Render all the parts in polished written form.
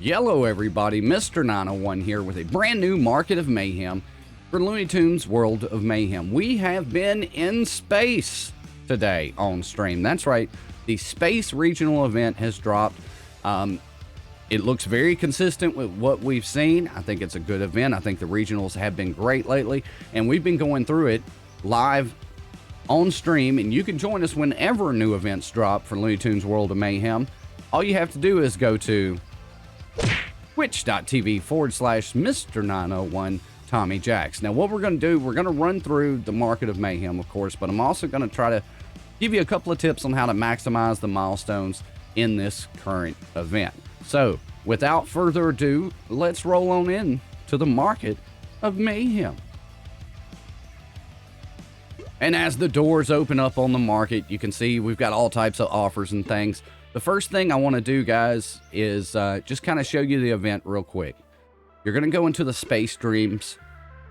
Yellow, everybody. Mr. 901 here with a brand new Market of Mayhem for Looney Tunes World of Mayhem. We have been in space today on stream. That's right. The space regional event has dropped. It looks very consistent with what we've seen. I think it's a good event. I think the regionals have been great lately, and we've been going through it live on stream, and you can join us whenever new events drop for Looney Tunes World of Mayhem. All you have to do is go to twitch.tv/Mr901 Tommy Jacks. Now, what we're going to do, we're going to run through the Market of Mayhem, of course, but I'm also going to try to give you a couple of tips on how to maximize the milestones in this current event. So, without further ado, let's roll on in to the Market of Mayhem. And as the doors open up on the market, you can see we've got all types of offers and things. The first thing I want to do, guys, is just kind of show you the event real quick. You're going to go into the space streams,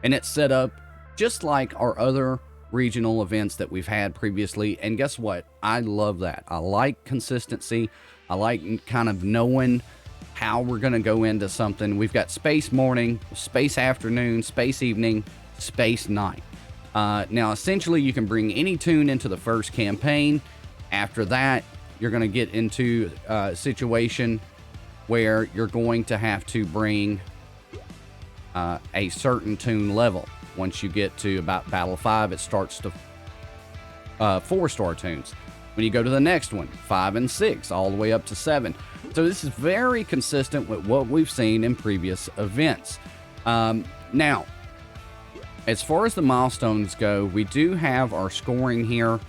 and it's set up just like our other regional events that we've had previously. And guess what? I love that. I like consistency. I like kind of knowing how we're going to go into something. We've got space morning, space afternoon, space evening, space night. Now, essentially, you can bring any tune into the first campaign. After that, you're going to get into a situation where you're going to have to bring a certain tune level. Once you get to about Battle 5, it starts to 4-star tunes. When you go to the next one, 5 and 6, all the way up to 7. So this is very consistent with what we've seen in previous events. Now, as far as the milestones go, we do have our scoring here.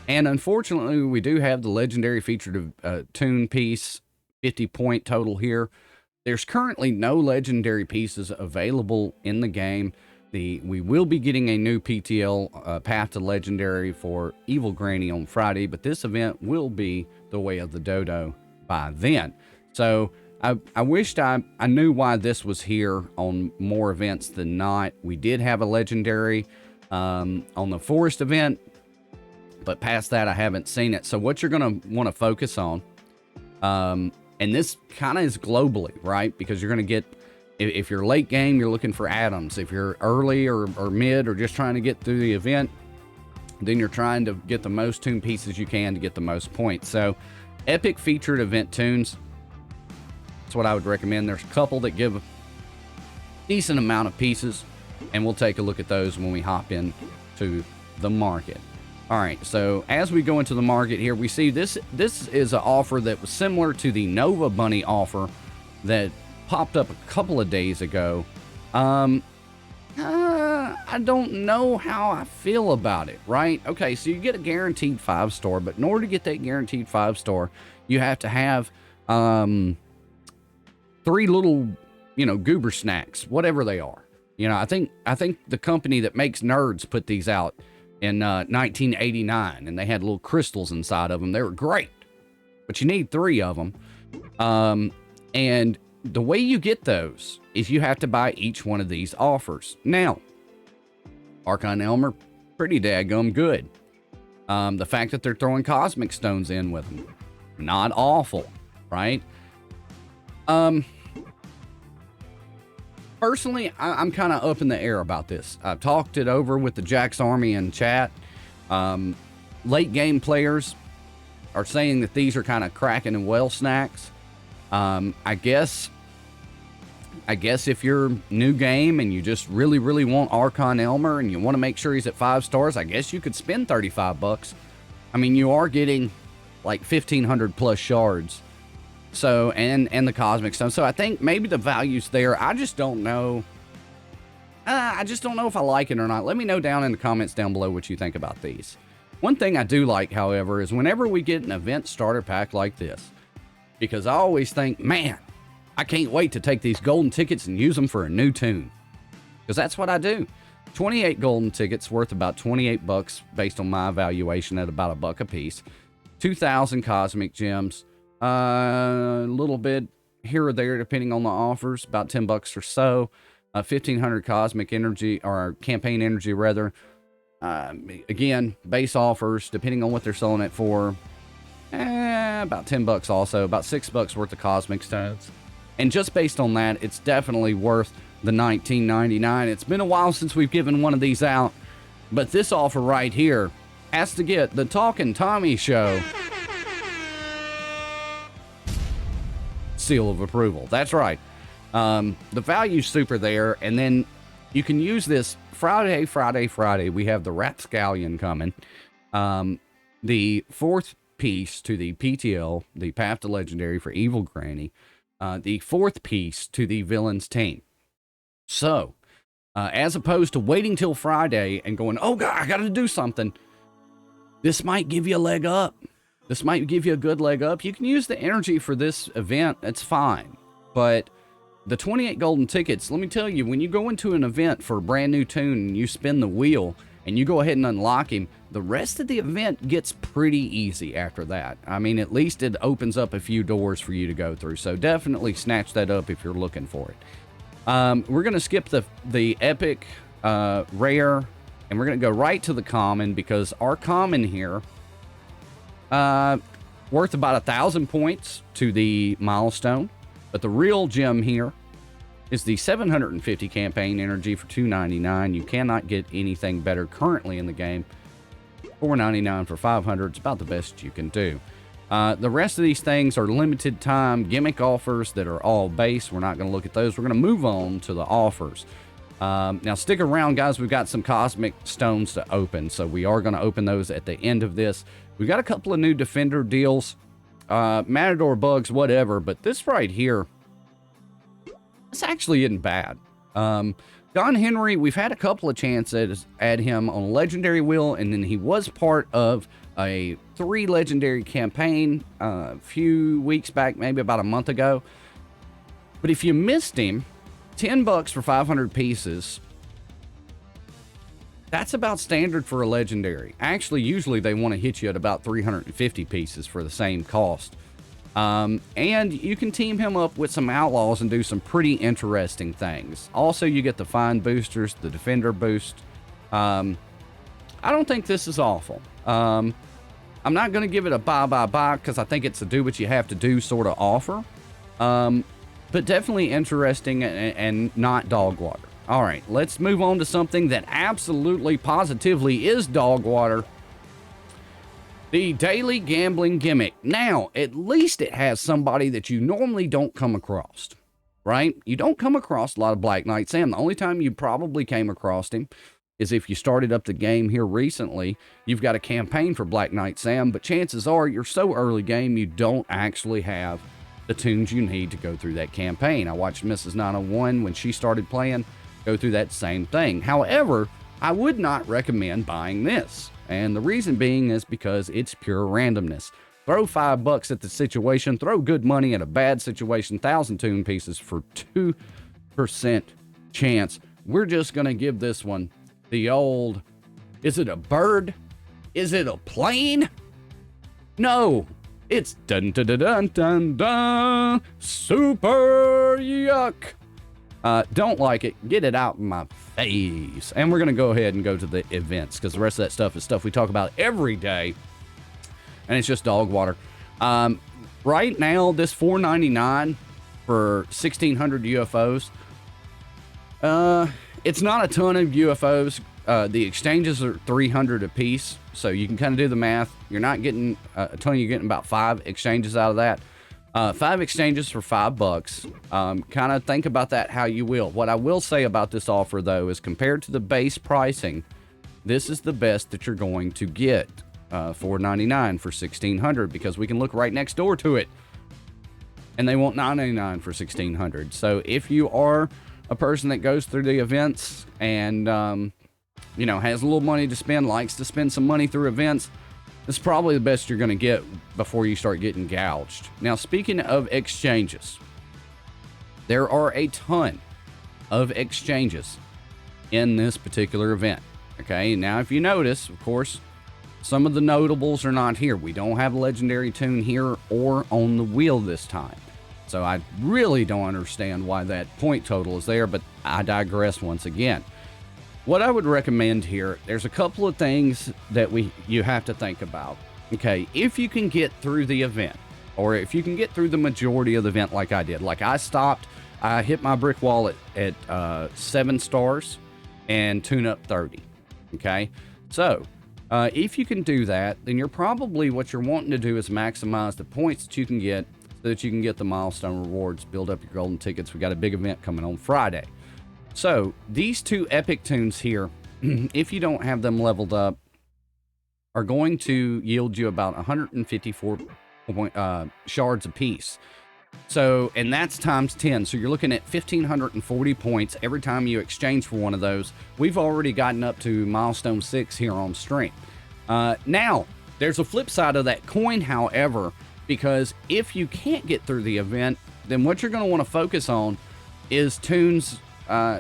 And unfortunately, we do have the legendary featured tune piece, 50-point total here. There's currently no legendary pieces available in the game. We will be getting a new PTL Path to Legendary for Evil Granny on Friday, but this event will be the Way of the Dodo by then. So I wished I knew why this was here on more events than not. We did have a legendary on the Forest event, but past that, I haven't seen it. So what you're going to want to focus on, and this kind of is globally, right? Because you're going to get, if you're late game, you're looking for atoms. If you're early or mid or just trying to get through the event, then you're trying to get the most tune pieces you can to get the most points. So epic featured event tunes, that's what I would recommend. There's a couple that give a decent amount of pieces, and we'll take a look at those when we hop into the market. All right, so as we go into the market here, we see this is an offer that was similar to the Nova Bunny offer that popped up a couple of days ago. I don't know how I feel about it, right? Okay, so you get a guaranteed 5-star, but in order to get that guaranteed 5-star, you have to have 3 little, goober snacks, whatever they are. I think the company that makes Nerds put these out in 1989, and they had little crystals inside of them. They were great, but you need 3 of them. And the way you get those is you have to buy each one of these offers. Now, Archon Elmer, pretty daggum good. The fact that they're throwing Cosmic Stones in with them, not awful, right? Personally, I'm kind of up in the air about this. I've talked it over with the Jack's Army in chat. Late game players are saying that these are kind of cracking and well snacks. I guess if you're new game and you just really, really want Archon Elmer and you want to make sure he's at 5 stars, I guess you could spend $35. I mean, you are getting like 1,500 plus shards. So, and the Cosmic Stone. So I think maybe the value's there. I just don't know. I just don't know if I like it or not. Let me know down in the comments down below what you think about these. One thing I do like, however, is whenever we get an event starter pack like this, because I always think, man, I can't wait to take these golden tickets and use them for a new tune. Because that's what I do. 28 golden tickets worth about $28 based on my evaluation at about $1 a piece. 2,000 cosmic gems. A little bit here or there depending on the offers, about $10 or so. 1,500 cosmic energy, or campaign energy rather. Again, base offers depending on what they're selling it for. About $10 also, about $6 worth of cosmic stones. And just based on that, it's definitely worth the $19.99. It's been a while since we've given one of these out, but this offer right here has to get the Talkin' Tommy Show seal of approval. That's right. The value's super there, and then you can use this Friday. We have the Rapscallion coming. The fourth piece to the PTL, the Path to Legendary for Evil Granny. The fourth piece to the Villain's Team. So, as opposed to waiting till Friday and going, oh God, I got to do something, this might give you a leg up. This might give you a good leg up. You can use the energy for this event. That's fine. But the 28 golden tickets, let me tell you, when you go into an event for a brand new tune and you spin the wheel and you go ahead and unlock him, the rest of the event gets pretty easy after that. I mean, at least it opens up a few doors for you to go through. So definitely snatch that up if you're looking for it. We're going to skip the epic, rare, and we're going to go right to the common, because our common here, worth about 1,000 points to the milestone. But the real gem here is the 750 campaign energy for $2.99. You cannot get anything better currently in the game. $4.99 for 500. It's about the best you can do. The rest of these things are limited time gimmick offers that are all base. We're not going to look at those. We're going to move on to the offers. Now stick around, guys. We've got some cosmic stones to open, so we are going to open those at the end of this. We've got a couple of new Defender deals, Matador bugs, whatever, but this right here, this actually isn't bad. Don Henry, we've had a couple of chances at him on a legendary wheel, and then he was part of a 3 legendary campaign a few weeks back, maybe about a month ago. But if you missed him, $10 for 500 pieces, that's about standard for a legendary. Actually, usually they want to hit you at about 350 pieces for the same cost. And you can team him up with some outlaws and do some pretty interesting things. Also, you get the Find boosters, the Defender boost. I don't think this is awful. I'm not going to give it a buy because I think it's a do what you have to do sort of offer. But definitely interesting and not dog water. All right, let's move on to something that absolutely positively is dog water. The daily gambling gimmick. Now, at least it has somebody that you normally don't come across, right? You don't come across a lot of Black Knight Sam. The only time you probably came across him is if you started up the game here recently. You've got a campaign for Black Knight Sam, but chances are you're so early game you don't actually have the tunes you need to go through that campaign. I watched Mrs. 901 when she started playing go through that same thing. However, I would not recommend buying this. And the reason being is because it's pure randomness. Throw $5 at the situation, throw good money at a bad situation, 1,000 tune pieces for 2% chance. We're just going to give this one the old, is it a bird? Is it a plane? No, it's dun dun dun dun dun dun, super yuck. Don't like it. Get it out in my face. And we're going to go ahead and go to the events, because the rest of that stuff is stuff we talk about every day. And it's just dog water. Right now, this $4.99 for 1,600 UFOs. It's not a ton of UFOs. The exchanges are 300 a piece. So you can kind of do the math. You're not getting a ton. You're getting about 5 exchanges out of that. 5 exchanges for $5. Kind of think about that how you will. What I will say about this offer, though, is compared to the base pricing, this is the best that you're going to get. $4.99 for 1,600, because we can look right next door to it, and they want $9.99 for 1,600. So if you are a person that goes through the events and has a little money to spend, likes to spend some money through events, this is probably the best you're going to get before you start getting gouged. Now, speaking of exchanges, there are a ton of exchanges in this particular event. Okay, now if you notice, of course, some of the notables are not here. We don't have a legendary tune here or on the wheel this time. So I really don't understand why that point total is there, but I digress once again. What I would recommend here, there's a couple of things that you have to think about. Okay, if you can get through the event, or if you can get through the majority of the event like I did. Like I stopped, I hit my brick wall at 7 stars and tune up 30. Okay, so if you can do that, then you're probably, what you're wanting to do is maximize the points that you can get so that you can get the milestone rewards, build up your golden tickets. We got a big event coming on Friday. So these 2 epic tunes here, if you don't have them leveled up, are going to yield you about 154 shards apiece. So, and that's times 10. So you're looking at 1,540 points every time you exchange for one of those. We've already gotten up to milestone 6 here on stream. Now, there's a flip side of that coin, however, because if you can't get through the event, then what you're going to want to focus on is tunes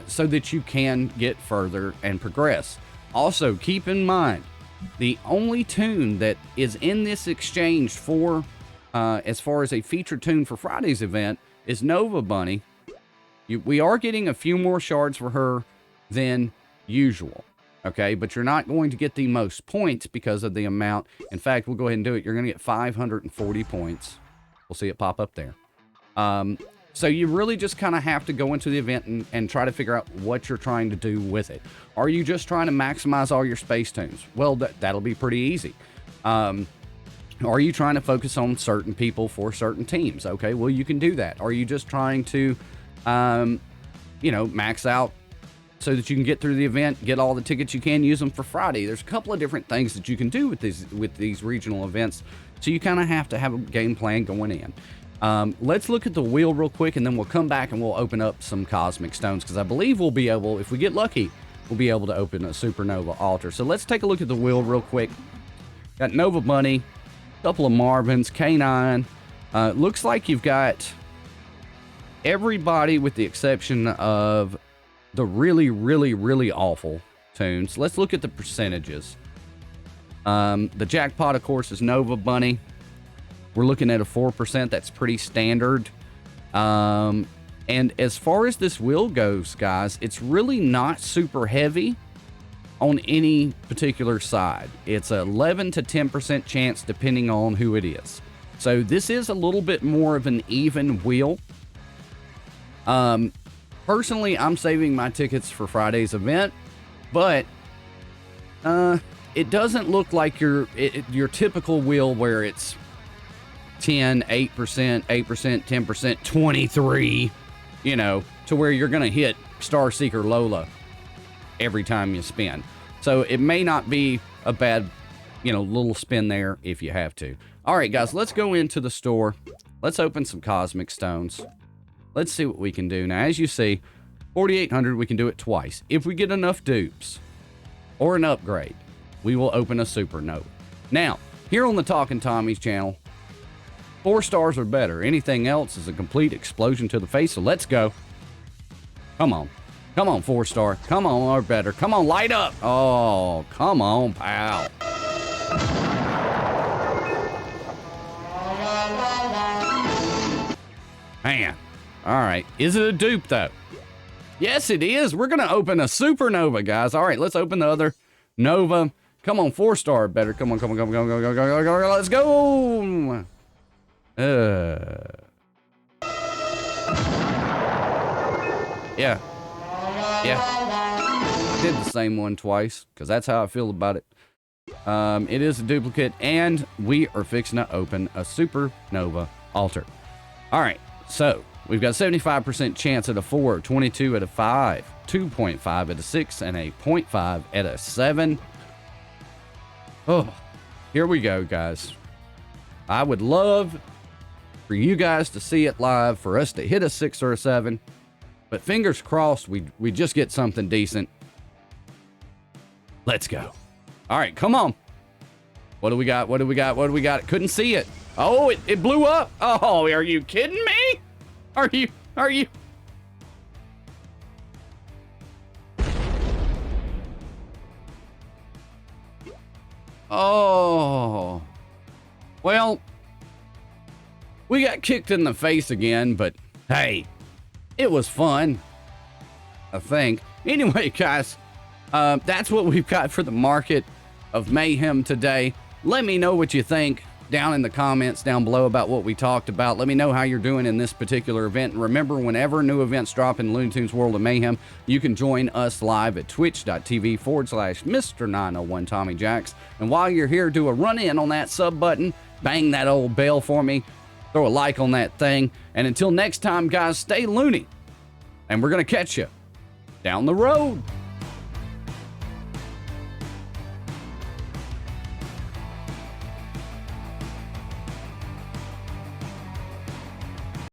so that you can get further and progress. Also, keep in mind, the only tune that is in this exchange for, as far as a featured tune for Friday's event, is Nova Bunny. We are getting a few more shards for her than usual, okay? But you're not going to get the most points because of the amount. In fact, we'll go ahead and do it. You're going to get 540 points. We'll see it pop up there. So you really just kind of have to go into the event and try to figure out what you're trying to do with it. Are you just trying to maximize all your space tunes? Well, that'll be pretty easy. Are you trying to focus on certain people for certain teams? Okay, well, you can do that. Are you just trying to, max out so that you can get through the event, get all the tickets you can, use them for Friday? There's a couple of different things that you can do with these regional events. So you kind of have to have a game plan going in. Let's look at the wheel real quick, and then we'll come back and we'll open up some cosmic stones, because I believe we'll be able, if we get lucky, we'll be able to open a supernova altar. So let's take a look at the wheel real quick. Got Nova Bunny, a couple of Marvins, K9. Looks like you've got everybody with the exception of the really, really, really awful tunes. Let's look at the percentages. The jackpot, of course, is Nova Bunny. We're looking at a 4%. That's pretty standard. And as far as this wheel goes, guys, it's really not super heavy on any particular side. It's an 11 to 10% chance depending on who it is. So this is a little bit more of an even wheel. Personally, I'm saving my tickets for Friday's event, but it doesn't look like your typical wheel where it's 10, 8%, 8%, 10%, 23, to where you're going to hit Star Seeker Lola every time you spin. So it may not be a bad, little spin there if you have to. All right, guys, let's go into the store. Let's open some cosmic stones. Let's see what we can do. Now, as you see, 4,800, we can do it twice. If we get enough dupes or an upgrade, we will open a supernova. Now, here on the Talking Tommy's channel, 4 stars or better. Anything else is a complete explosion to the face, so let's go. Come on. Come on, 4-star. Come on, or better. Come on, light up. Oh, come on, pal. Man. All right. Is it a dupe, though? Yes, it is. We're going to open a supernova, guys. All right, let's open the other Nova. Come on, 4-star or better. Come on, come on, come on, come on, come on, come on, come on. Let's go. Yeah. Did the same one twice, because that's how I feel about it. It is a duplicate, and we are fixing to open a supernova altar. All right, so we've got 75% chance at a 4, 22 at a 5, 2.5 at a 6, and a 0.5 at a 7. Oh, here we go, guys. I would love for you guys to see it live, for us to hit a 6 or a 7. But fingers crossed, we just get something decent. Let's go. All right, come on. What do we got? What do we got? What do we got? Couldn't see it. Oh, it blew up. Oh, are you kidding me? Are you? Oh. Well, we got kicked in the face again, but hey, it was fun, I think. Anyway, guys, that's what we've got for the market of Mayhem today. Let me know what you think. down in the comments down below about what we talked about. Let me know how you're doing in this particular event. And remember, whenever new events drop in Looney Tunes World of Mayhem, you can join us live at twitch.tv/Mr. 901 Tommy Jacks. And while you're here, do a run in on that sub button, bang that old bell for me, throw a like on that thing. And until next time, guys, stay loony. And we're going to catch you down the road.